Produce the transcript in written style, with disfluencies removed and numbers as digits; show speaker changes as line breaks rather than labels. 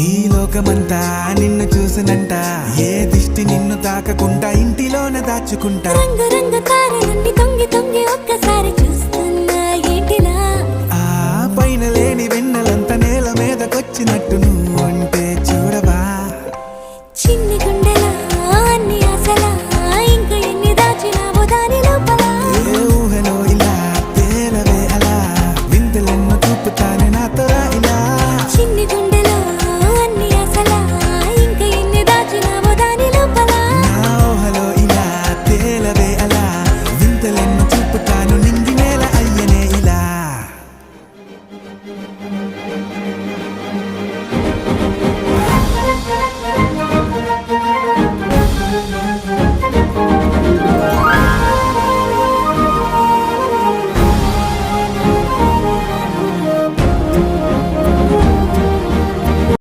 ఈ లోకమంతా నిన్ను చూసినంట, ఏ దిష్టి నిన్ను తాకకుండా ఇంటిలోనే దాచుకుంటా.
రంగు రంగు తారలన్నీ తొంగి తొంగి ఒక్కసారి చూస్తున్నా ఏంటిలా?
ఆ పైన లేని వెన్నెలంత నేల మీదకొచ్చినట్టు నువ్వు అంటే